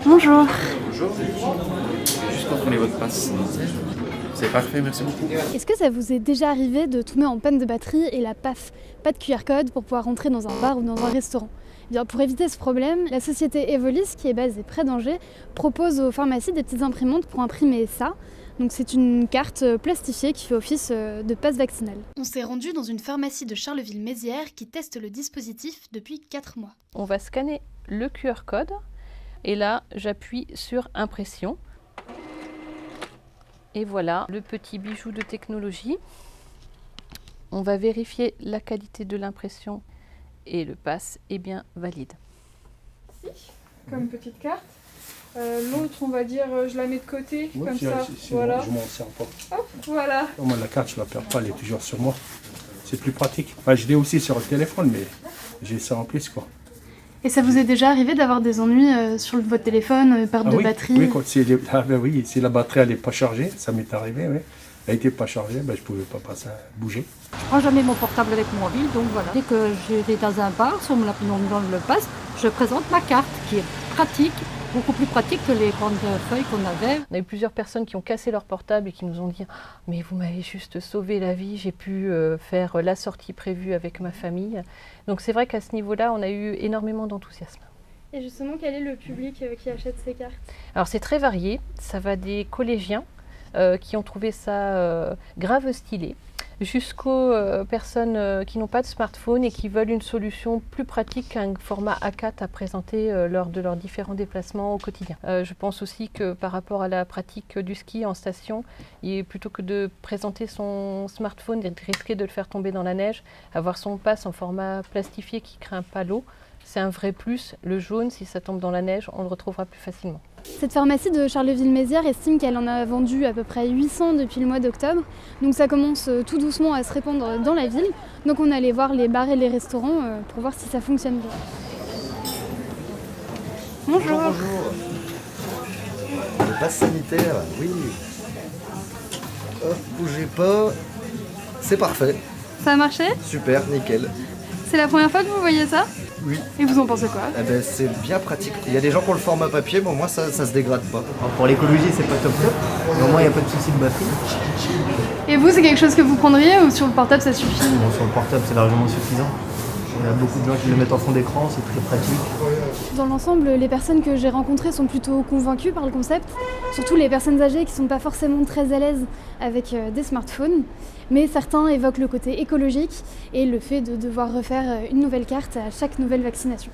Bonjour. Bonjour, juste contrôler votre passe sanitaire. C'est parfait, merci beaucoup. Est-ce que ça vous est déjà arrivé de tomber en panne de batterie et là, paf, pas de QR code pour pouvoir rentrer dans un bar ou dans un restaurant? Eh bien, pour éviter ce problème, la société Evolis, qui est basée près d'Angers, propose aux pharmacies des petites imprimantes pour imprimer ça. Donc c'est une carte plastifiée qui fait office de passe vaccinal. On s'est rendu dans une pharmacie de Charleville-Mézières qui teste le dispositif depuis 4 mois. On va scanner le QR code et là j'appuie sur impression. Et voilà le petit bijou de technologie. On va vérifier la qualité de l'impression et le pass est bien valide. Comme petite carte. L'autre, on va dire, je la mets de côté, Oui, comme si, ça. si, Voilà. Je m'en sers pas. Hop, voilà. Moi, la carte, je la perds pas, elle est toujours sur moi. C'est plus pratique. Enfin, je l'ai aussi sur le téléphone, mais j'ai ça en plus, quoi. Et ça vous est déjà arrivé d'avoir des ennuis sur votre téléphone, perte de oui, batterie? Oui, oui, si la batterie elle n'est pas chargée, ça m'est arrivé, oui. Elle n'était pas chargée, ben, je ne pouvais pas passer à bouger. Je prends jamais mon portable avec moi en ville, donc voilà. Dès que je vais dans un bar, sur mon dans le pass, je présente ma carte, qui est pratique, beaucoup plus pratique que les grandes feuilles qu'on avait. On a eu plusieurs personnes qui ont cassé leur portable et qui nous ont dit « Mais vous m'avez juste sauvé la vie, j'ai pu faire la sortie prévue avec ma famille. » Donc c'est vrai qu'à ce niveau-là, on a eu énormément d'enthousiasme. Et justement, quel est le public qui achète ces cartes? Alors c'est très varié, ça va des collégiens qui ont trouvé ça grave stylé, jusqu'aux personnes qui n'ont pas de smartphone et qui veulent une solution plus pratique qu'un format A4 à présenter lors de leurs différents déplacements au quotidien. Je pense aussi que par rapport à la pratique du ski en station, plutôt que de présenter son smartphone et de risquer de le faire tomber dans la neige, avoir son pass en format plastifié qui craint pas l'eau, c'est un vrai plus. Le jaune, si ça tombe dans la neige, on le retrouvera plus facilement. Cette pharmacie de Charleville-Mézières estime qu'elle en a vendu à peu près 800 depuis le mois d'octobre. Donc ça commence tout doucement à se répandre dans la ville. Donc on allait voir les bars et les restaurants pour voir si ça fonctionne bien. Bonjour. Bonjour. Le pass sanitaire, oui. Hop, bougez pas. C'est parfait. Ça a marché? Super, nickel. C'est la première fois que vous voyez ça? Oui. Et vous en pensez quoi? Eh ben, c'est bien pratique. Il y a des gens qui ont le format papier, mais au moins ça se dégrade pas. Alors pour l'écologie, c'est pas top, mais au moins il n'y a pas de souci de batterie. Et vous, c'est quelque chose que vous prendriez ou sur le portable ça suffit? Bon, sur le portable, c'est largement suffisant. Il y a beaucoup de gens qui le mettent en fond d'écran, c'est très pratique. Dans l'ensemble, les personnes que j'ai rencontrées sont plutôt convaincues par le concept, surtout les personnes âgées qui ne sont pas forcément très à l'aise avec des smartphones. Mais certains évoquent le côté écologique et le fait de devoir refaire une nouvelle carte à chaque nouvelle vaccination.